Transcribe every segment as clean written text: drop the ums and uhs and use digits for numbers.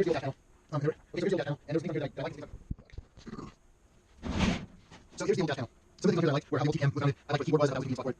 here's the old dash panel. Okay, so here's the old dash panel, and there's things on here that I like. So here's the old dash panel. Some of the things on here that I like were how the old TM was founded. I like what keyboard was, and how I was using software.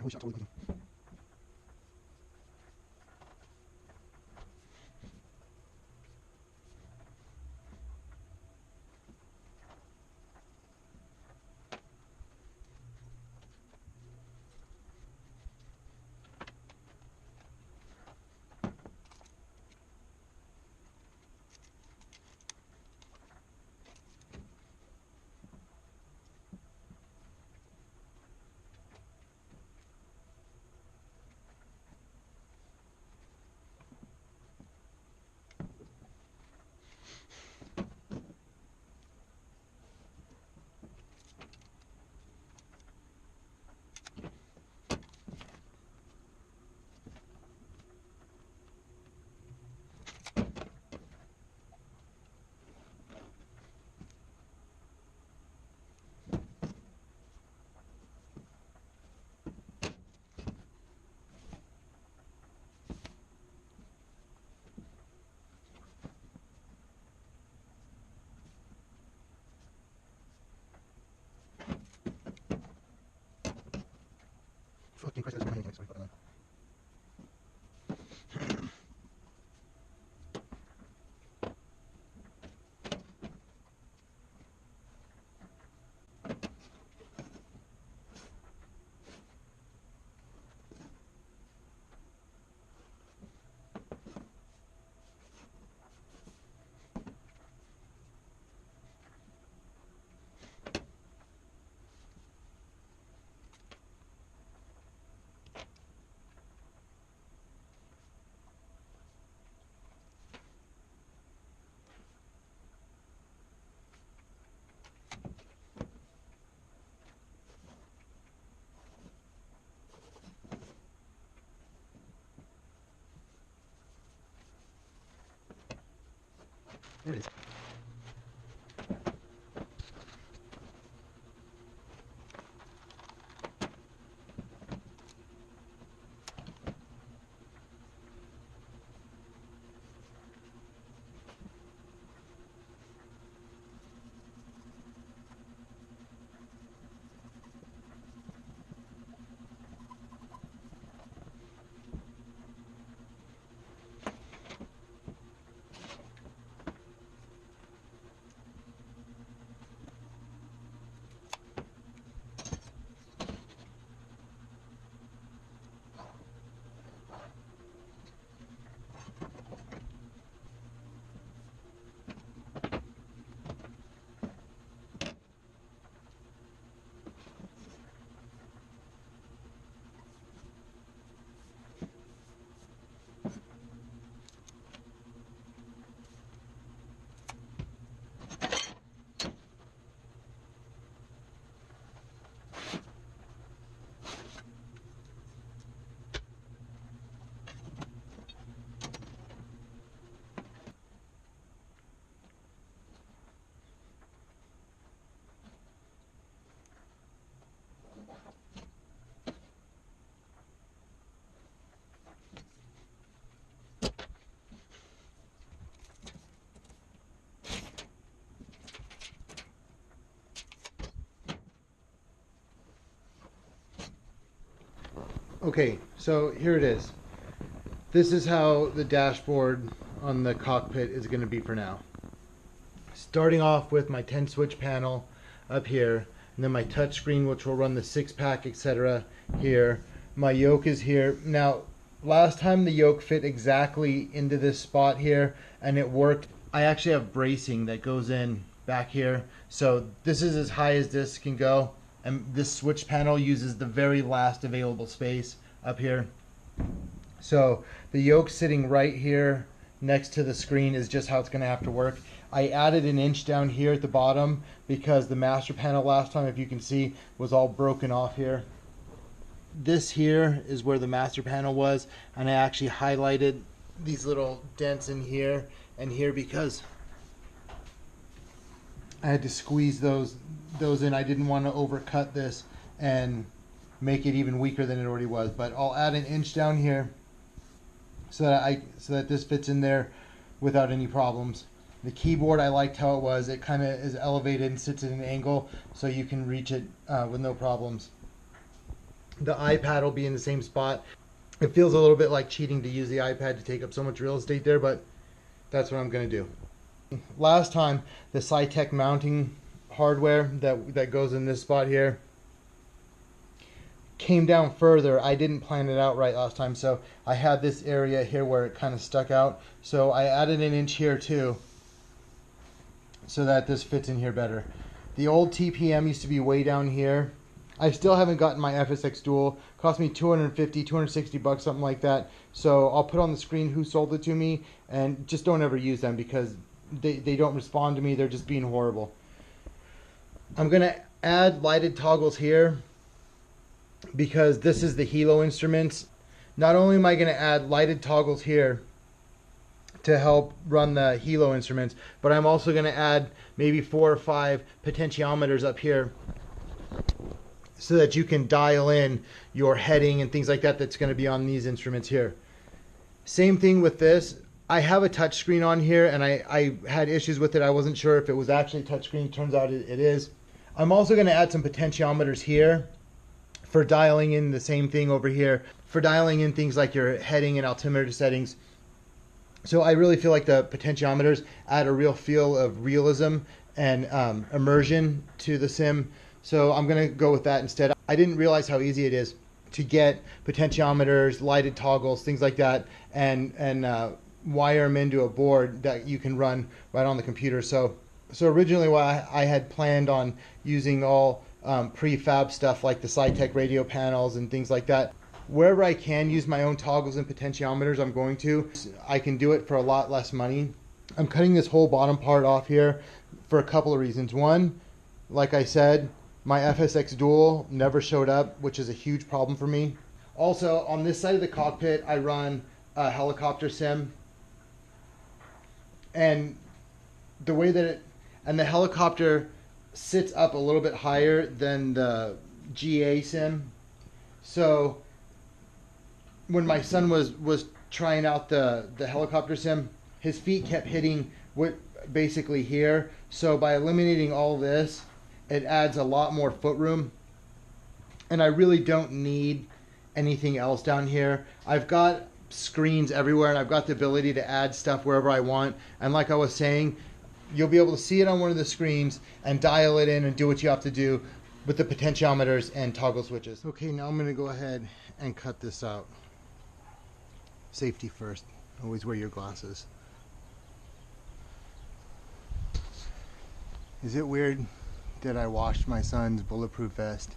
Holy shit, totally clicking. Fucking Christ, that's my hand. Sorry, fucking there it is. Okay, so here it is. This is how the dashboard on the cockpit is going to be for now. Starting off with my 10 switch panel up here, and then my touch screen, which will run the 6-pack, etc. here. My yoke is here. Now, last time the yoke fit exactly into this spot here, and it worked. I actually have bracing that goes in back here. So this is as high as this can go, and this switch panel uses the very last available space up here. So the yoke sitting right here next to the screen is just how it's going to have to work. I added an inch down here at the bottom because the master panel last time, if you can see, was all broken off here. This here is where the master panel was, and I actually highlighted these little dents in here and here because I had to squeeze those in. I didn't want to overcut this and make it even weaker than it already was, but I'll add an inch down here so that this fits in there without any problems. The keyboard, I liked how it was. It kind of is elevated and sits at an angle so you can reach it with no problems. The iPad will be in the same spot. It feels a little bit like cheating to use the iPad to take up so much real estate there, but that's what I'm going to do. Last time, the SciTech mounting hardware that goes in this spot here came down further. I didn't plan it out right last time, so I had this area here where it kind of stuck out. So I added an inch here too, so that this fits in here better. The old TPM used to be way down here. I still haven't gotten my FSX Dual. Cost me $250, $260, something like that. So I'll put on the screen who sold it to me, and just don't ever use them because they don't respond to me. They're just being horrible. I'm gonna add lighted toggles here because this is the Hilo Instruments. Not only am I gonna add lighted toggles here to help run the Hilo Instruments, but I'm also gonna add maybe 4 or 5 potentiometers up here so that you can dial in your heading and things like that that's going to be on these instruments here. Same thing with this. I have a touch screen on here, and I had issues with it. I wasn't sure if it was actually touch screen. Turns out it is. I'm also going to add some potentiometers here for dialing in the same thing over here, for dialing in things like your heading and altimeter settings. So I really feel like the potentiometers add a real feel of realism and immersion to the sim. So I'm going to go with that instead. I didn't realize how easy it is to get potentiometers, lighted toggles, things like that, and wire them into a board that you can run right on the computer. So originally what I had planned on using all prefab stuff like the SciTech radio panels and things like that. Wherever I can use my own toggles and potentiometers, I'm going to. I can do it for a lot less money. I'm cutting this whole bottom part off here for a couple of reasons. One, like I said, my FSX Dual never showed up, which is a huge problem for me. Also, on this side of the cockpit, I run a helicopter sim. And the way that the helicopter sits up a little bit higher than the GA sim. So when my son was trying out the helicopter sim, his feet kept hitting basically here. So by eliminating all this, it adds a lot more foot room, and I really don't need anything else down here. I've got screens everywhere, and I've got the ability to add stuff wherever I want. And like I was saying, you'll be able to see it on one of the screens and dial it in and do what you have to do with the potentiometers and toggle switches. Okay, now I'm going to go ahead and cut this out. Safety first. Always wear your glasses. Is it weird that I washed my son's bulletproof vest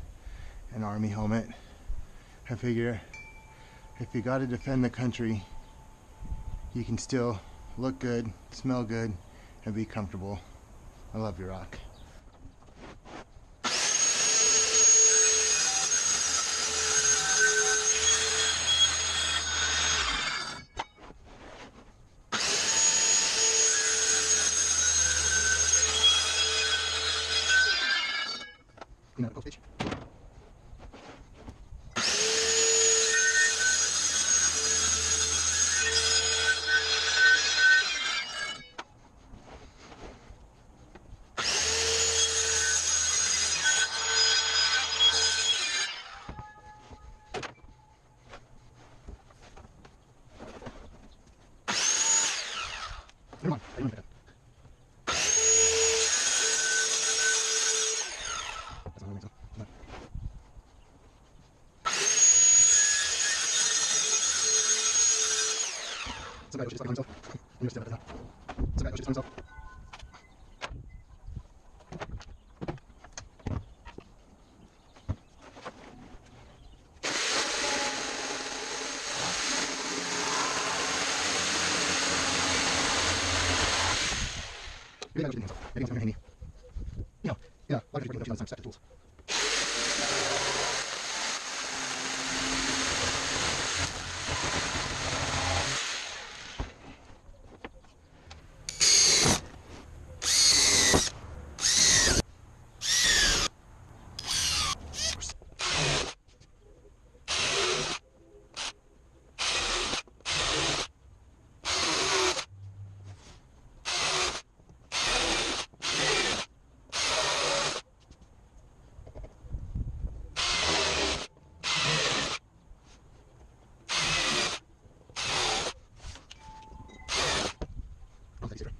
and army helmet? I figure if you got to defend the country, you can still look good, smell good, and be comfortable. I love you, Rock. No, go fish. just like himself. I'm just now. Some guy just himself. Maybe I was himself. Maybe I was handy. You know, yeah, a lot of people don't set the tools. I'll take it.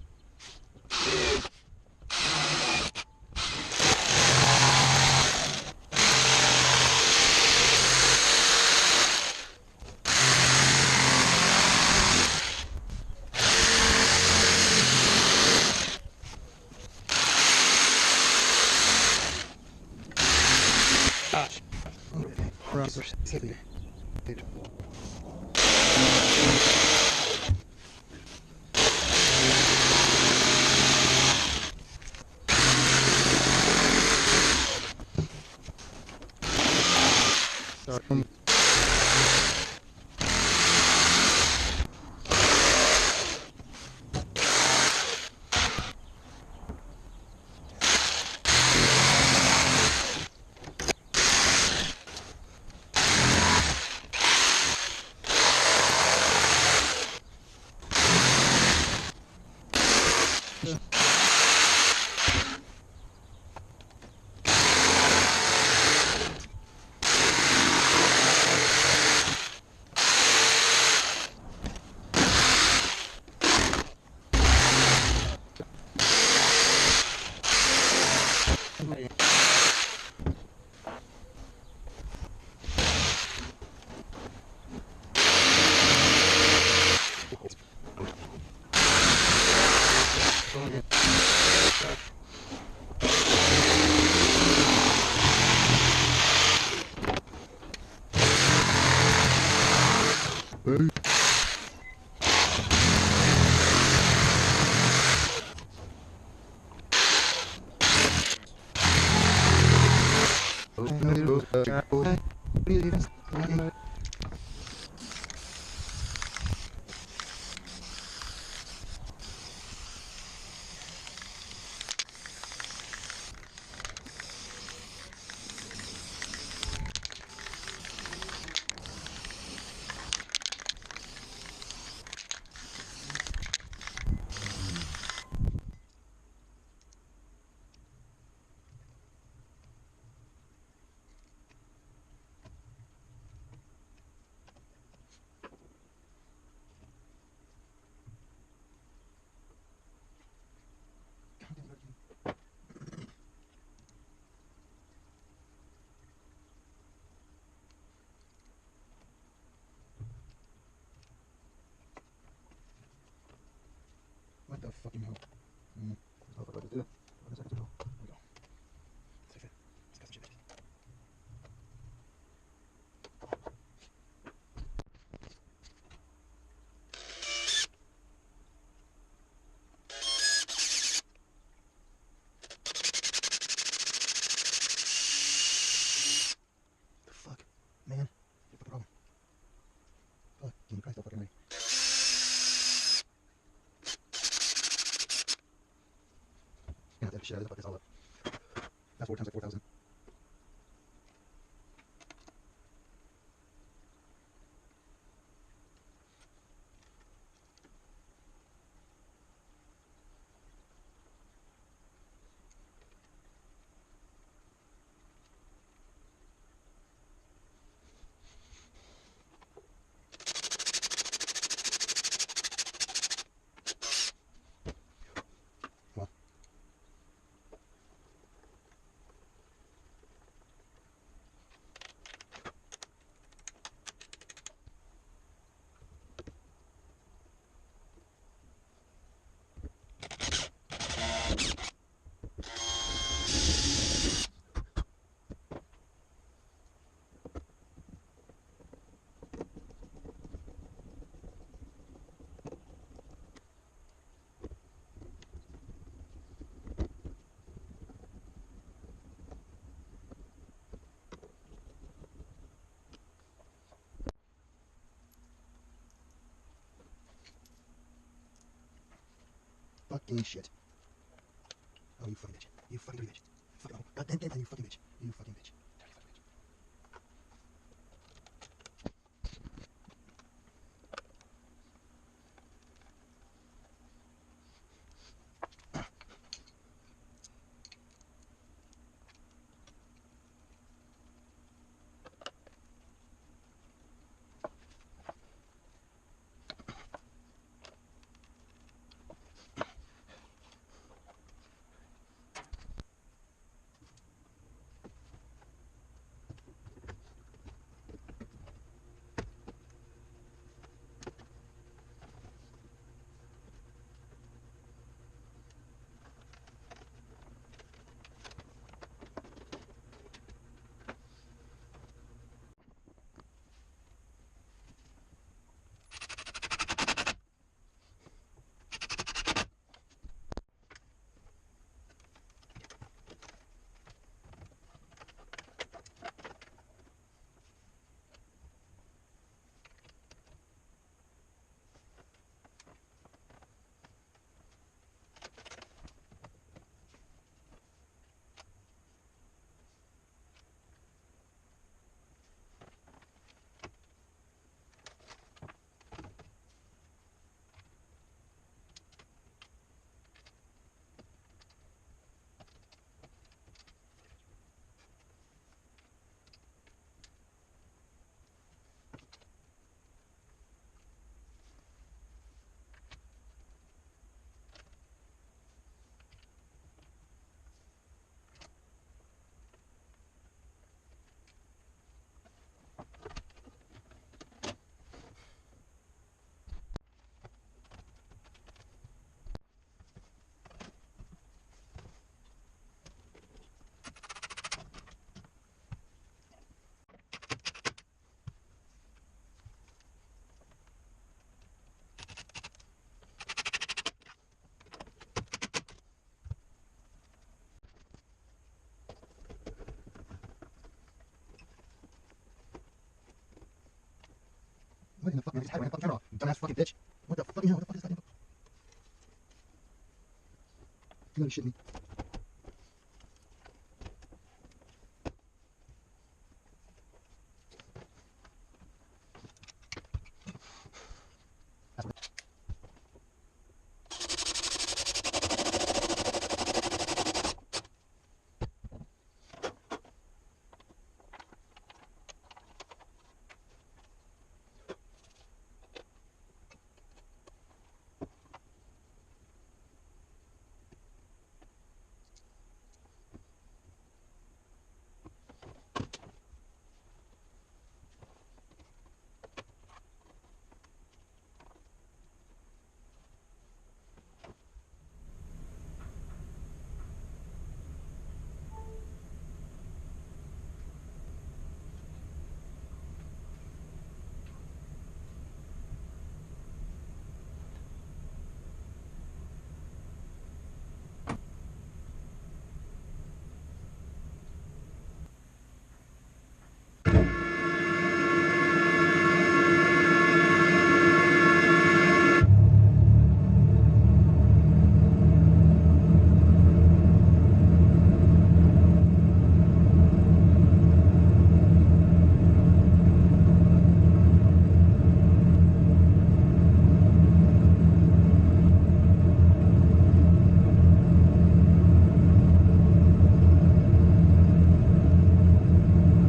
What the fucking hell? What do I do? What is that? There we go. Let's fix it. Let's cut some shit. The fuck? Man. What the problem? Fucking Christ, fucking right. Yeah, that shit out of the fuck is all up. That's 4 times like 4,000. Well. Fucking shit. Oh, you fucking bitch. You fucking dirty bitch. Fucking, oh, god damn it, you fucking bitch. You fucking bitch. Dirty fucking bitch. What in the fuck, man? I just had my fucking camera off. You dumbass fucking bitch. What the fucking hell? What the fuck is that? You gotta be shitting me.